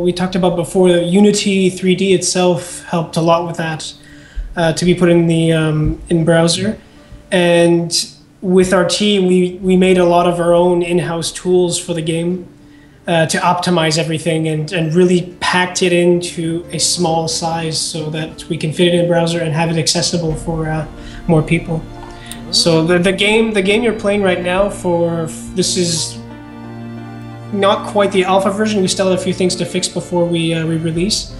we talked about before, Unity 3D itself helped a lot with that, to be put in the in browser. And with our team, we made a lot of our own in-house tools for the game to optimize everything and really packed it into a small size so that we can fit it in a browser and have it accessible for more people. So the game you're playing right now, this is not quite the alpha version. We still have a few things to fix before we release.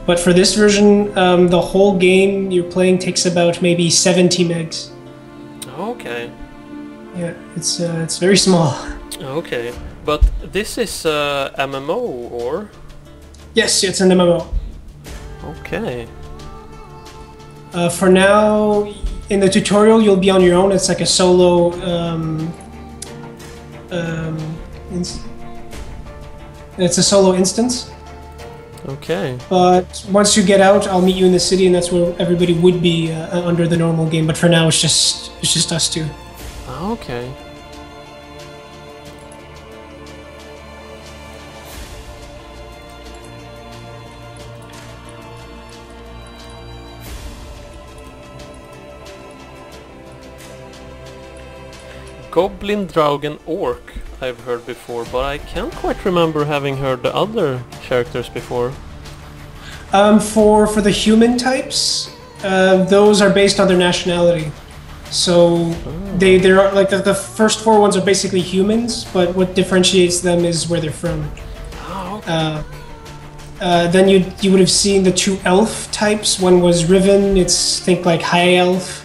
But for this version, the whole game you're playing takes about maybe 70 megs. Okay. Yeah, it's very small. Okay, but this is MMO, or? Yes, it's an MMO. Okay. For now, in the tutorial, you'll be on your own. It's like a solo. It's a solo instance. Okay. But once you get out, I'll meet you in the city, and that's where everybody would be under the normal game. But for now, it's just us two. Okay. Goblin, Dragon, Orc I've heard before, but I can't quite remember having heard the other characters before. For the human types, those are based on their nationality. So they're like the first four ones are basically humans, but what differentiates them is where they're from. Oh, okay. Then you would have seen the two elf types. One was Riven, it's think like high elf.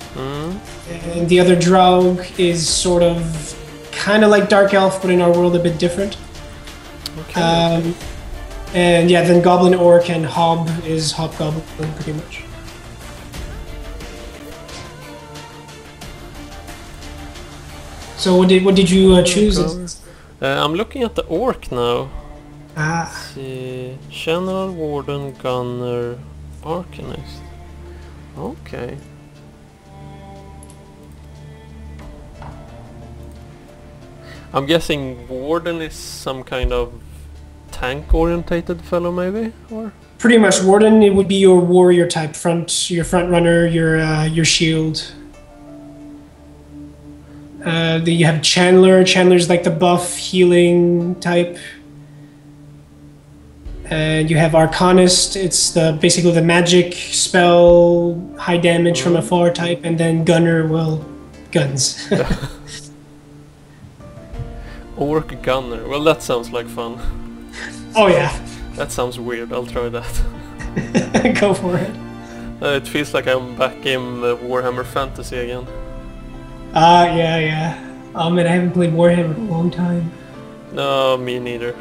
And the other Draug is sort of kind of like Dark Elf, but in our world a bit different. Okay. And yeah, then Goblin, Orc, and Hob is Hobgoblin, pretty much. So what did you choose? I'm looking at the Orc now. Ah. Let's see. General, Warden, Gunner, Arcanist. Okay. I'm guessing Warden is some kind of tank-orientated fellow, maybe, or? Pretty much, Warden. It would be your warrior type, your front runner, your shield. Then you have Chandler. Chandler's like the buff healing type. And you have Arcanist. It's basically the magic spell, high damage from afar type, and then Gunner, well, guns. Orc Gunner. Well, that sounds like fun. Oh yeah. That sounds weird. I'll try that. Go for it. It feels like I'm back in Warhammer Fantasy again. Yeah. Oh man, I haven't played Warhammer in a long time. No, me neither.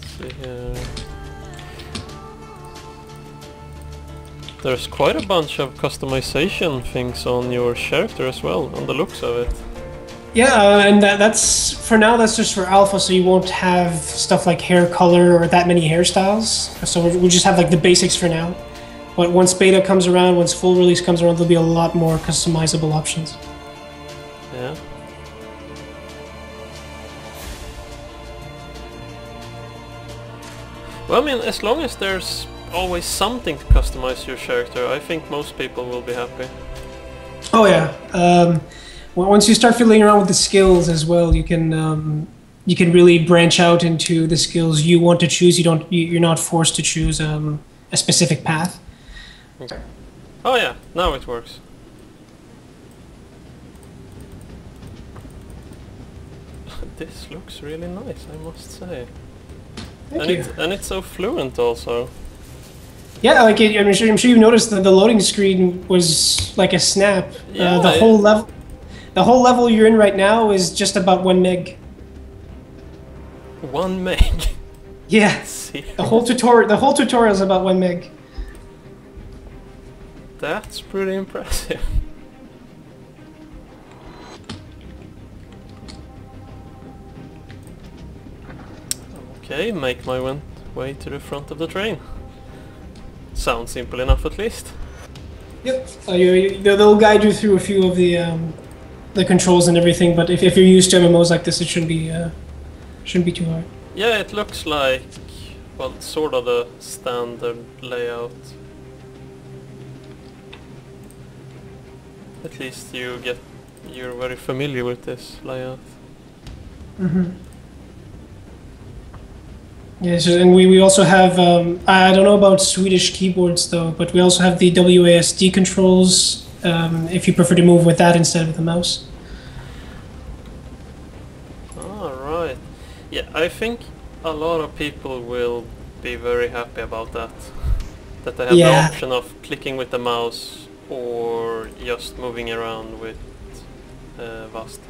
Let's see here. There's quite a bunch of customization things on your character as well, on the looks of it. Yeah, and that's for now. That's just for alpha, so you won't have stuff like hair color or that many hairstyles. So we'll just have like the basics for now. But once beta comes around, once full release comes around, there'll be a lot more customizable options. Yeah. Well, I mean, as long as there's always something to customize your character, I think most people will be happy. Oh yeah. Once you start fiddling around with the skills as well, you can really branch out into the skills you want to choose. You're not forced to choose a specific path. Okay. Oh yeah, now it works. This looks really nice, I must say. Thank you. And it's so fluent also. Yeah, like I'm sure you noticed that the loading screen was like a snap. Yeah, the whole level you're in right now is just about 1 meg. 1 meg. Yeah. The whole tutorial is about 1 meg. That's pretty impressive. Okay, make my way to the front of the train. Sounds simple enough at least. Yep. They'll guide you through a few of the controls and everything. But if you're used to MMOs like this, it shouldn't be too hard. Yeah, it looks like, well, sort of the standard layout. At least you're very familiar with this layout. Mm-hmm. Yes, and we also have, I don't know about Swedish keyboards though, but we also have the WASD controls, if you prefer to move with that instead of the mouse. Alright. Yeah, I think a lot of people will be very happy about that. That they have the option of clicking with the mouse or just moving around with VAST.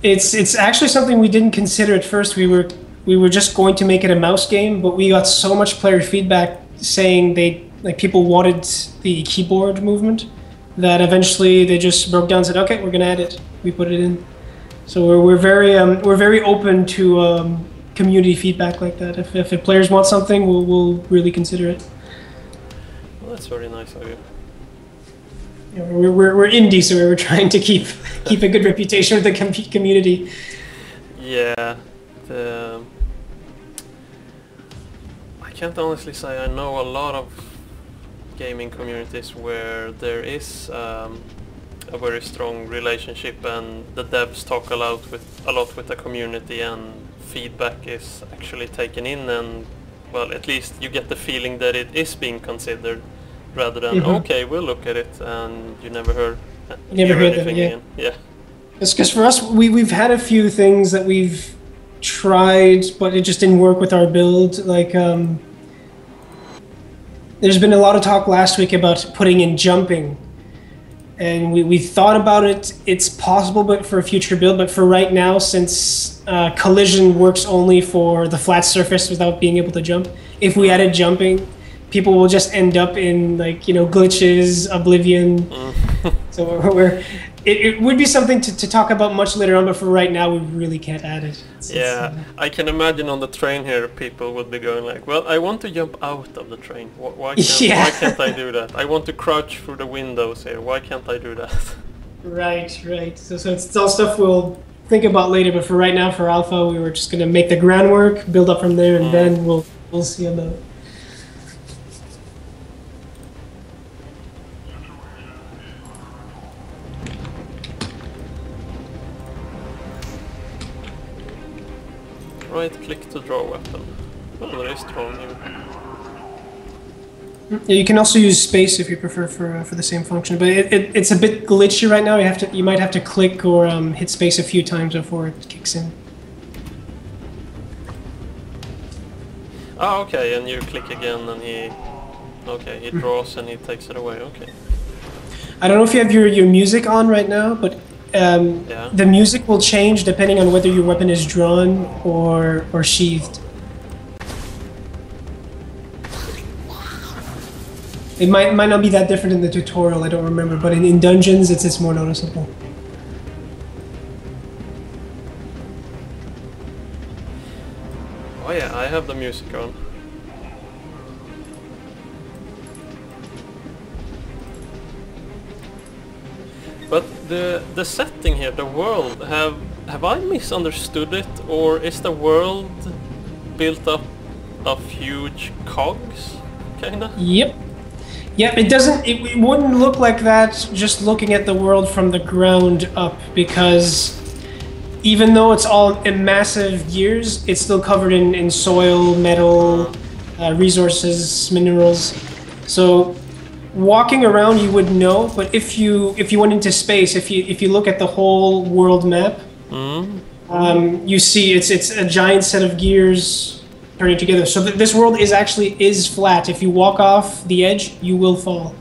It's actually something we didn't consider at first. We were just going to make it a mouse game, but we got so much player feedback saying people wanted the keyboard movement that eventually they just broke down and said, okay, we're gonna add it. We put it in. So we're very open to community feedback like that. If the players want something, we'll really consider it. Well, that's very nice of you. You know, we're indie, so we're trying to keep a good reputation with the community. Yeah. I can't honestly say I know a lot of gaming communities where there is a very strong relationship and the devs talk a lot with the community and feedback is actually taken in, and well, at least you get the feeling that it is being considered rather than okay, we'll look at it and you never hear anything again. Yeah. It's because for us, we've had a few things that we've tried, but it just didn't work with our build. Like, there's been a lot of talk last week about putting in jumping, and we thought about it. It's possible, but for a future build. But for right now, since collision works only for the flat surface without being able to jump, if we added jumping, people will just end up in glitches, oblivion. So it would be something to talk about much later on, but for right now we really can't add it. I can imagine on the train here people would be going like, well, I want to jump out of the train. Why can't I do that? I want to crouch through the windows here. Why can't I do that? Right. So it's all stuff we'll think about later, but for right now, for Alpha, we were just going to make the groundwork, build up from there, and then we'll see about it. Right click to draw weapon. Oh, there is drawing here. Yeah, you can also use space if you prefer for the same function, but it's a bit glitchy right now. You might have to click or hit space a few times before it kicks in. Oh, okay, and you click again and he draws and he takes it away. Okay. I don't know if you have your music on right now, but the music will change depending on whether your weapon is drawn or sheathed. It might not be that different in the tutorial, I don't remember, but in dungeons it's more noticeable. Oh yeah, I have the music on. But the setting here, the world, have I misunderstood it, or is the world built up of huge cogs, kinda? Yep. It wouldn't look like that just looking at the world from the ground up, because even though it's all in massive gears, it's still covered in soil, metal, resources, minerals. So walking around you would know, but if you went into space, if you look at the whole world map, you see it's a giant set of gears turning together. So this world is flat. If you walk off the edge, you will fall.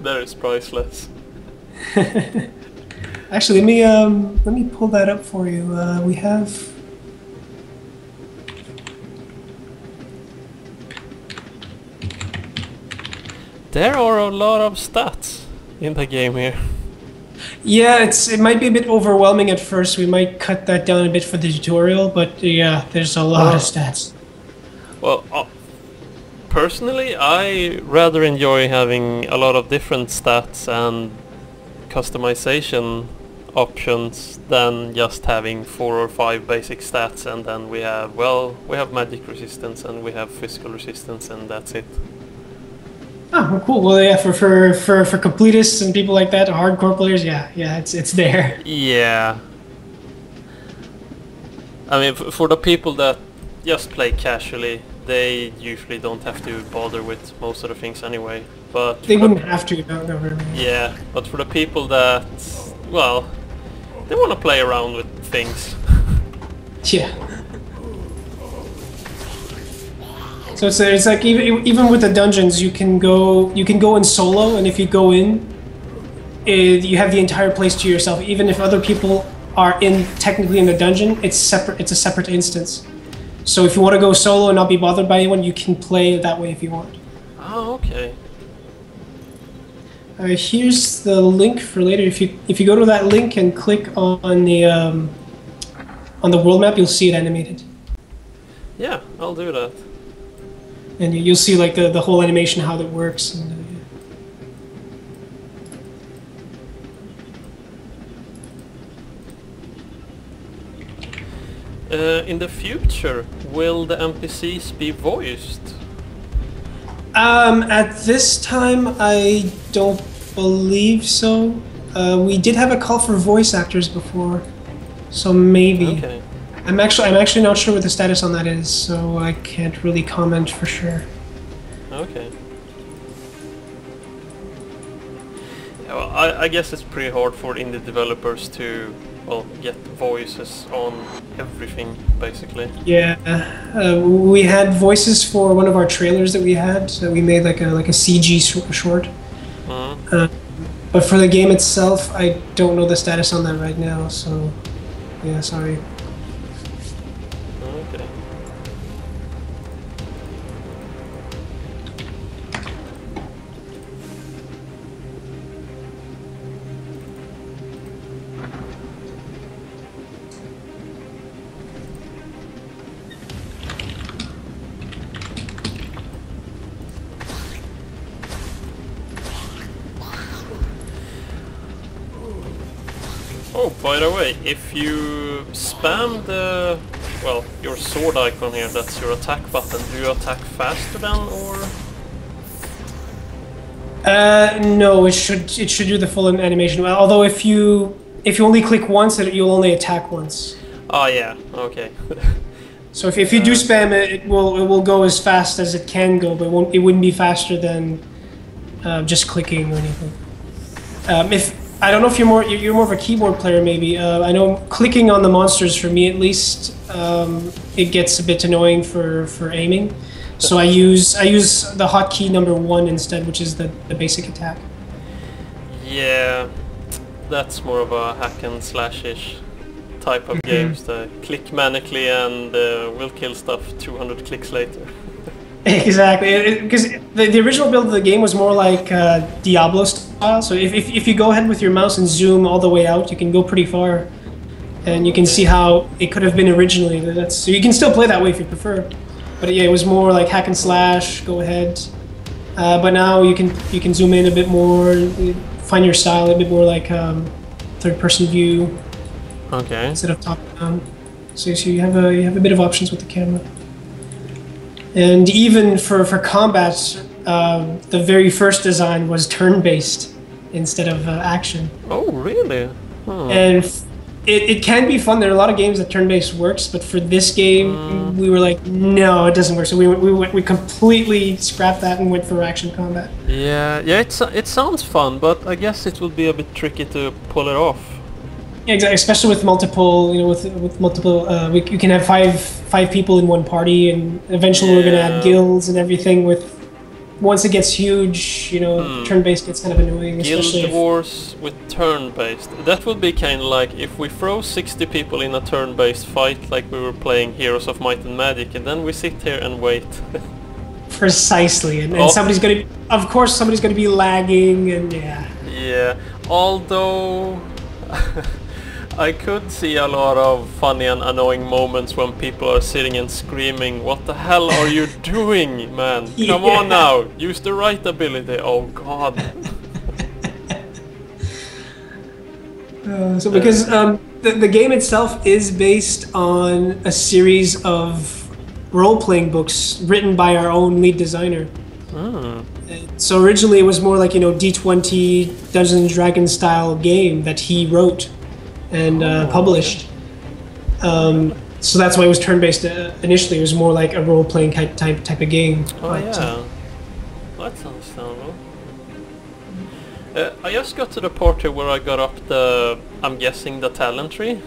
That is priceless. Actually, let me pull that up for you. We have. There are a lot of stats in the game here. Yeah, it might be a bit overwhelming at first. We might cut that down a bit for the tutorial, but yeah, there's a lot of stats. Well, personally, I rather enjoy having a lot of different stats and customization options than just having 4 or 5 basic stats, and then we have, well, we have magic resistance and we have physical resistance, and that's it. Oh, well, cool. Well, yeah, for completists and people like that, hardcore players, yeah, it's there. Yeah. I mean, for the people that just play casually, they usually don't have to bother with most of the things anyway. But they wouldn't have to, no, really. Yeah, but for the people that, well, they want to play around with things. Yeah. So it's like even with the dungeons, you can go in solo, and if you go in, you have the entire place to yourself. Even if other people are technically in the dungeon, it's separate. It's a separate instance. So if you want to go solo and not be bothered by anyone, you can play it that way if you want. Oh, okay. Here's the link for later. If you go to that link and click on the world map, you'll see it animated. Yeah, I'll do that. And you'll see like the whole animation, how that works. And, In the future, will the NPCs be voiced? At this time, I don't believe so. We did have a call for voice actors before, so maybe. Okay. I'm actually not sure what the status on that is, so I can't really comment for sure. Okay. Yeah, well, I guess it's pretty hard for indie developers to, well, get voices on everything, basically. Yeah, we had voices for one of our trailers that we had. So we made like a CG short. But for the game itself, I don't know the status on that right now. So, yeah, sorry. Okay. Oh, by the way, if you spam your sword icon here, that's your attack button, do you attack faster then, or? No, it should do the full animation. Although if you only click once, you'll only attack once. Oh yeah, okay. So if you do spam it, it will go as fast as it can go, but it wouldn't be faster than just clicking or anything. I don't know if you're more of a keyboard player, maybe. I know clicking on the monsters, for me at least, it gets a bit annoying for aiming. So I use the hotkey number 1 instead, which is the basic attack. Yeah, that's more of a hack and slash-ish type of games. The click manically and will kill stuff 200 clicks later. Exactly, because the original build of the game was more like Diablo style. So if you go ahead with your mouse and zoom all the way out, you can go pretty far, and you can see how it could have been originally. So you can still play that way if you prefer, but yeah, it was more like hack and slash. Go ahead, but now you can zoom in a bit more, find your style a bit more like third-person view. Okay. Instead of top-down. So you have a bit of options with the camera. And even for combat, the very first design was turn-based instead of action. Oh, really? Huh. And it can be fun. There are a lot of games that turn-based works, but for this game, we were like, no, it doesn't work. So we completely scrapped that and went for action combat. Yeah, it sounds fun, but I guess it will be a bit tricky to pull it off. Yeah, exactly. Especially with multiple, with multiple, you can have five people in one party, and eventually we're gonna add guilds and everything. Once it gets huge, turn-based gets kind of annoying. Guild wars with turn-based. That would be kind of like if we throw 60 people in a turn-based fight, like we were playing Heroes of Might and Magic, and then we sit here and wait. Precisely, and somebody's gonna be lagging, and yeah. Yeah, although I could see a lot of funny and annoying moments when people are sitting and screaming, "What the hell are you doing, man? Come on now, use the right ability." Oh god. So because the game itself is based on a series of role-playing books written by our own lead designer. So originally it was more like, D20 Dungeons and Dragons style game that he wrote and published. So that's why it was turn-based initially. It was more like a role-playing type of game. Oh yeah, that's understandable. I just got to the part here where I got up I'm guessing the talent tree?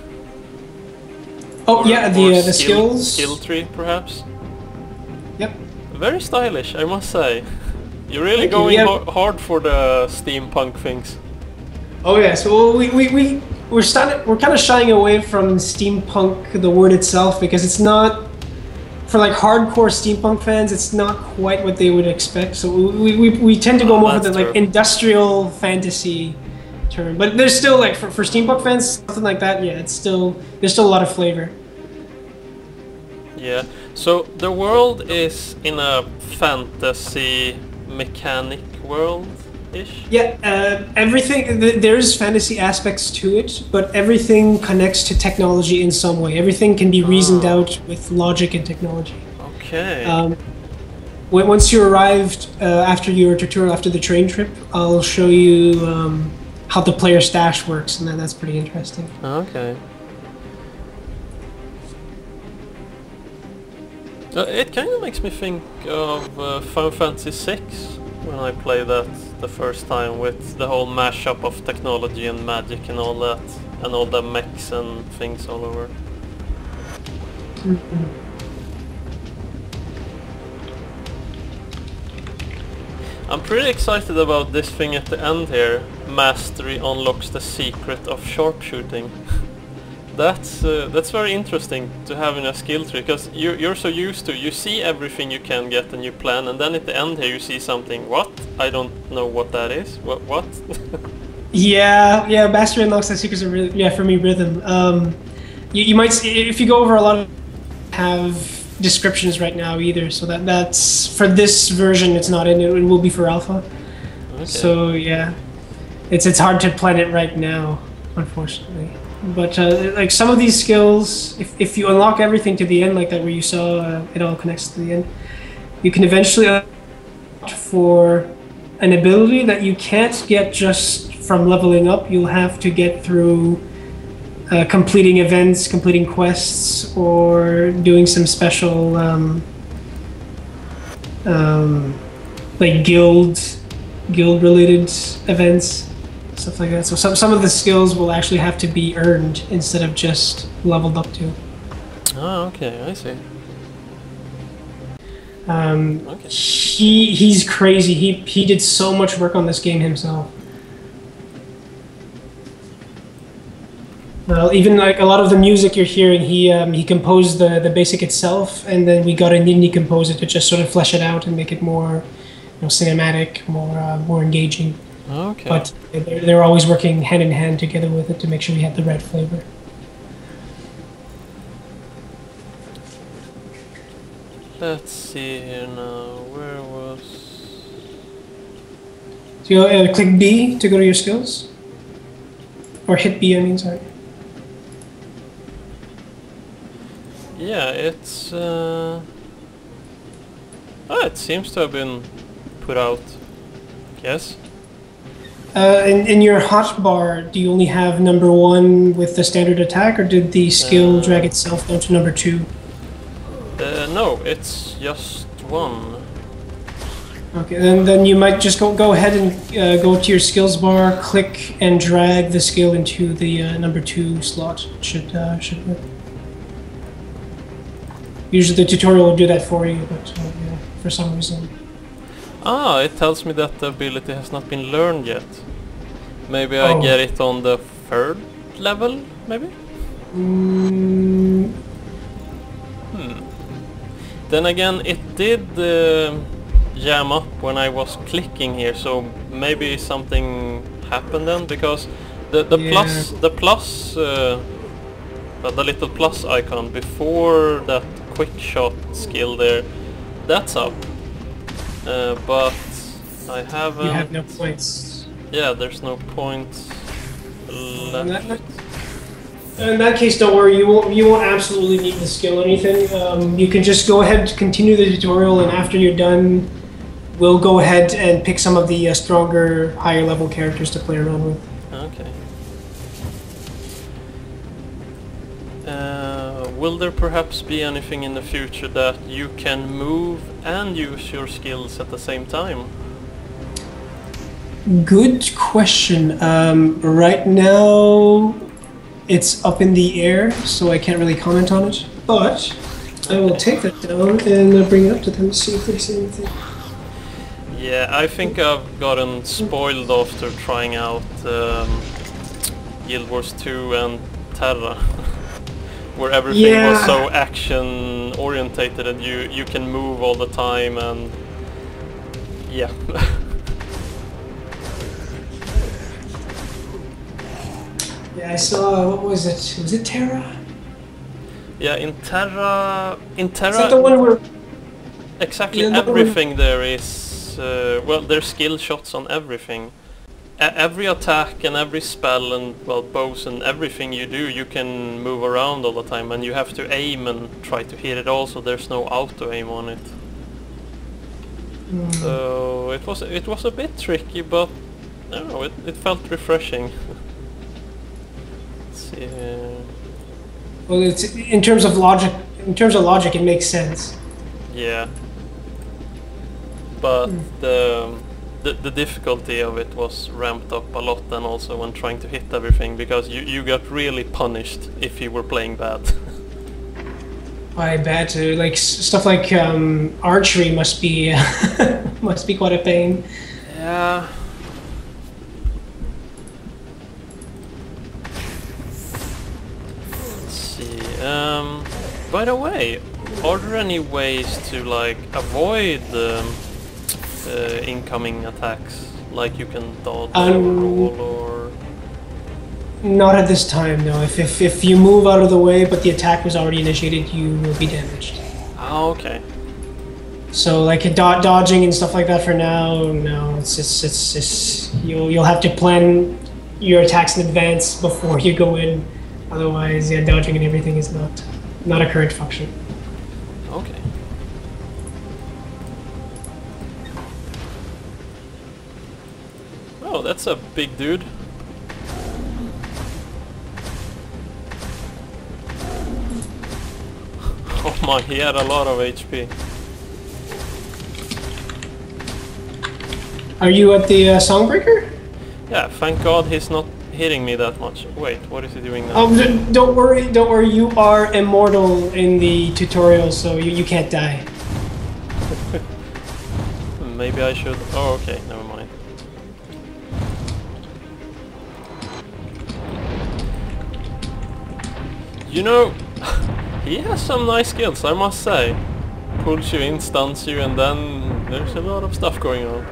Oh yeah, the skills? Skill tree, perhaps? Yep. Very stylish, I must say. You're really going hard for the steampunk things. Oh yeah, so we're kind of shying away from steampunk, the word itself, because it's not, for like hardcore steampunk fans, it's not quite what they would expect. So we tend to go more for the like industrial fantasy term. But there's still like for steampunk fans, something like that. Yeah, there's still a lot of flavor. Yeah. So the world is in a fantasy mechanic world-ish? Yeah, everything, there's fantasy aspects to it, but everything connects to technology in some way. Everything can be reasoned out with logic and technology. Okay. Once you arrived, after your tutorial, after the train trip, I'll show you how the player stash works, and that's pretty interesting. Okay. It kind of makes me think of Final Fantasy VI when I played that the first time, with the whole mashup of technology and magic and all that, and all the mechs and things all over. I'm pretty excited about this thing at the end here. Mastery unlocks the secret of sharpshooting. That's very interesting to have in a skill tree, because you're so used to, you see everything you can get and you plan, and then at the end here you see something, what? I don't know what that is. What? Yeah, mastery unlocks the secrets of rhythm. Yeah, for me, rhythm. You might see, if you go over a lot of have descriptions right now either, so that's for this version. It's not in it. It will be for alpha. Okay. So yeah, it's hard to plan it right now, unfortunately. But like some of these skills, if you unlock everything to the end like that, where you saw it all connects to the end, you can eventually unlock for an ability that you can't get just from leveling up. You'll have to get through completing events, completing quests, or doing some special like guild related events. Stuff like that. So some of the skills will actually have to be earned instead of just leveled up to. Oh, okay, I see. Okay. He's crazy. He did so much work on this game himself. Well, even like a lot of the music you're hearing, he composed the basic itself, and then we got an indie composer to just sort of flesh it out and make it more, cinematic, more engaging. Okay. But they're always working hand in hand together with it to make sure we have the right flavor. Let's see here now. Where was? So you click B to go to your skills, or hit B. I mean, sorry. Yeah, it's. It seems to have been put out. Yes. In your hotbar, do you only have number 1 with the standard attack, or did the skill drag itself down to number 2? No, it's just 1. Okay, then you might just go ahead and go to your skills bar, click and drag the skill into the number 2 slot. Should work. Usually the tutorial will do that for you, but for some reason. Ah, it tells me that the ability has not been learned yet. Maybe I get it on the 3rd level, maybe? Then again, it did jam up when I was clicking here, so maybe something happened then, because Yeah. The little plus icon before that quick shot skill there, that's up. But I haven't... You have no points. Yeah, there's no points left. In that case, don't worry. You won't absolutely need the skill or anything. You can just go ahead, continue the tutorial, and after you're done, we'll go ahead and pick some of the stronger, higher level characters to play around with. Okay. Will there perhaps be anything in the future that you can move and use your skills at the same time? Good question. Right now, it's up in the air, so I can't really comment on it. But I will take that down and bring it up to them to see if they see anything. Yeah, I think I've gotten spoiled after trying out Guild Wars 2 and Terra, where everything was so action orientated and you can move all the time and yeah. Yeah, I saw, what was it? Was it Terra? Yeah, in Terra... Is that the one where... Exactly, everything there is... well, there's skill shots on everything. Every attack and every spell and, well, bows and everything you do, you can move around all the time and you have to aim and try to hit it also. There's no auto-aim on it. So it was a bit tricky, but I don't know, it felt refreshing. Well, it's in terms of logic. In terms of logic, it makes sense. Yeah, but the difficulty of it was ramped up a lot, and also when trying to hit everything, because you got really punished if you were playing bad. I bet like stuff like archery must be must be quite a pain. Yeah. By the way, are there any ways to like avoid incoming attacks? Like you can dodge or roll or... Not at this time, no. If you move out of the way but the attack was already initiated, you will be damaged. Oh, okay. So like dodging and stuff like that for now, no. It's you'll have to plan your attacks in advance before you go in. Otherwise, yeah, dodging and everything is not a current function. Okay. Oh, that's a big dude. Oh my, he had a lot of HP. Are you at the Songbreaker? Yeah, thank God he's not hitting me that much. Wait, what is he doing now? Don't worry, you are immortal in the tutorial, so you can't die. Maybe I should... Oh, okay, never mind. You know, he has some nice skills, I must say. Pulls you in, stuns you, and then there's a lot of stuff going on.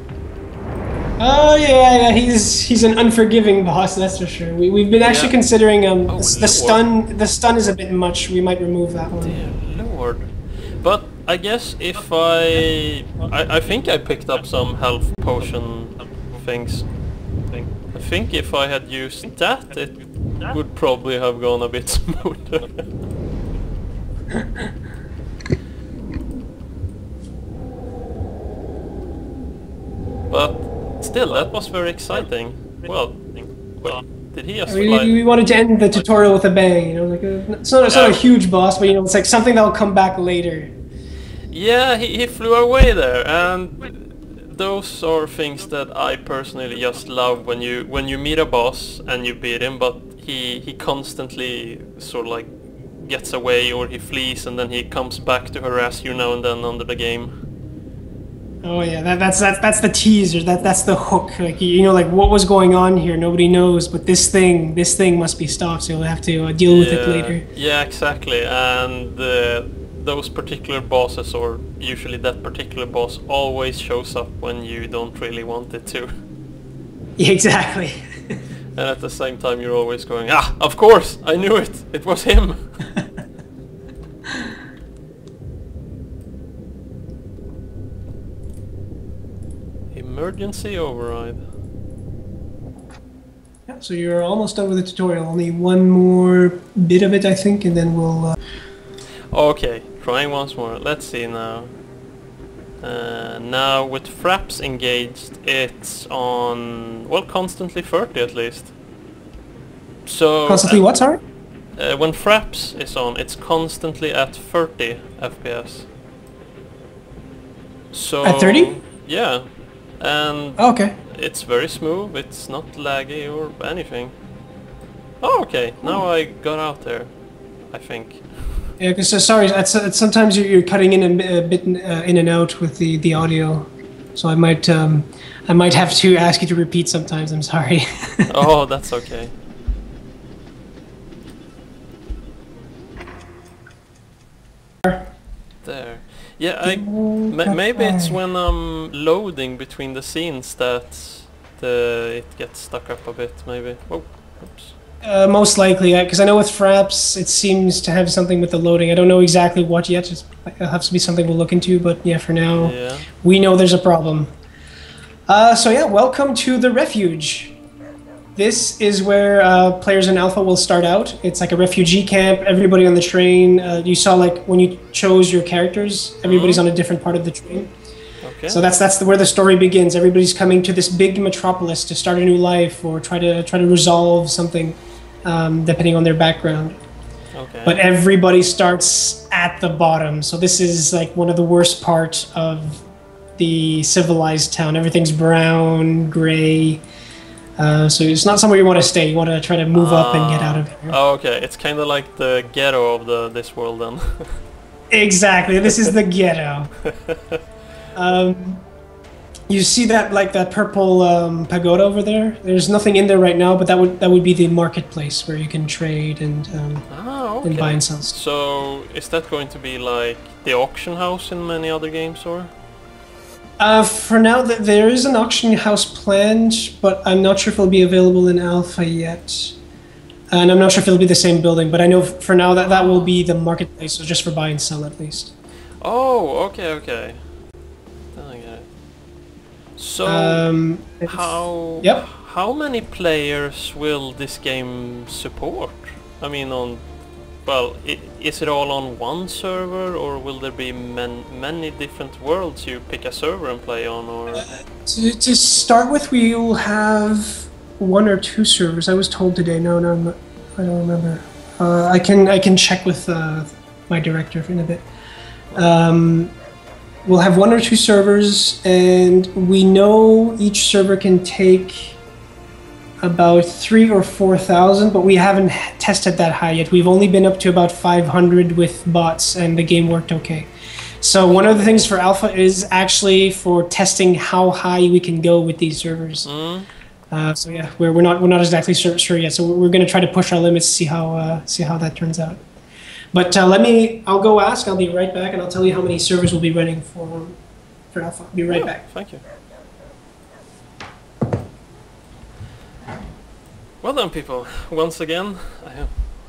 Oh yeah, he's an unforgiving boss, that's for sure. We've been actually considering the stun. The stun is a bit much. We might remove that one. Dear Lord. But I guess if I think I picked up some health potion things. I think if I had used that, it would probably have gone a bit smoother. But still, that was very exciting. Well, did he just fly? We wanted to end the tutorial with a bang, you know, like it's not a huge boss, but you know, it's like something that'll come back later. Yeah, he flew away there, and those are things that I personally just love when you meet a boss and you beat him, but he constantly sort of like gets away or he flees and then he comes back to harass you now and then under the game. Oh yeah, that's the teaser. That's the hook. Like you know, like what was going on here, nobody knows. But this thing must be stopped. So you'll have to deal with it later. Yeah, exactly. And those particular bosses, or usually that particular boss, always shows up when you don't really want it to. Yeah, exactly. And at the same time you're always going, ah, of course, I knew it, it was him. Emergency override. Yeah, so you're almost done with the tutorial. Only one more bit of it, I think, and then we'll... Okay, trying once more. Let's see now. Now with Fraps engaged, it's on, well, constantly 30 at least. So Constantly what, sorry? when Fraps is on, it's constantly at 30 FPS. So At 30? yeah, and Oh, okay. it's very smooth. It's not laggy or anything. Oh, okay. Now I got out there, I think. Yeah, because sorry, sometimes you're cutting in a bit in and out with the audio, so I might have to ask you to repeat sometimes. I'm sorry. Oh, that's okay. There. Yeah, maybe it's when I'm loading between the scenes that it gets stuck up a bit. Maybe. Oh, oops. Most likely, because I know with Fraps it seems to have something with the loading. I don't know exactly what yet. It'll have to be something we'll look into. But yeah, for now, Yeah. we know there's a problem. So yeah, welcome to the Refuge. This is where players in Alpha will start out. It's like a refugee camp. Everybody on the train. You saw like when you chose your characters, everybody's on a different part of the train. Okay. So that's where the story begins. Everybody's coming to this big metropolis to start a new life or try to resolve something, depending on their background. Okay. But everybody starts at the bottom. So this is like one of the worst parts of the civilized town. Everything's brown, gray. So it's not somewhere you want to stay. You want to try to move up and get out of here. Oh, okay. It's kind of like the ghetto of this world then. Exactly. This is the ghetto. You see that purple pagoda over there? There's nothing in there right now, but that would be the marketplace where you can trade and Okay. and buy and sell. So is that going to be like the auction house in many other games, or? For now, there is an auction house planned, but I'm not sure if it'll be available in alpha yet. And I'm not sure if it'll be the same building, but I know for now that will be the marketplace, so just for buy and sell at least. Oh, okay, okay. Then I get it. So Yep. how many players will this game support? I mean, well, is it all on one server, or will there be many different worlds you pick a server and play on, or? To start with, we will have 1 or 2 servers. I was told today. No, I don't remember. I can check with my director in a bit. We'll have 1 or 2 servers, and we know each server can take about 3,000 or 4,000, but we haven't tested that high yet. We've only been up to about 500 with bots, and the game worked okay. So one of the things for Alpha is actually for testing how high we can go with these servers. So yeah, we're not exactly sure yet. So we're going to try to push our limits, see how that turns out. But I'll go ask. I'll be right back, and I'll tell you how many servers we'll be running for Alpha. Be right back. Thank you. Well done, people. Once again,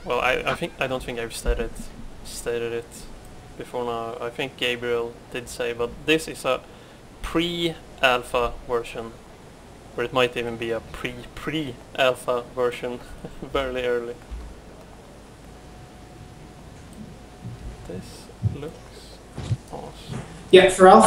I don't think I've stated it before now. I think Gabriel did say, but this is a pre-alpha version, or it might even be a pre-alpha version, very early. This looks awesome. Yeah, for Alpha.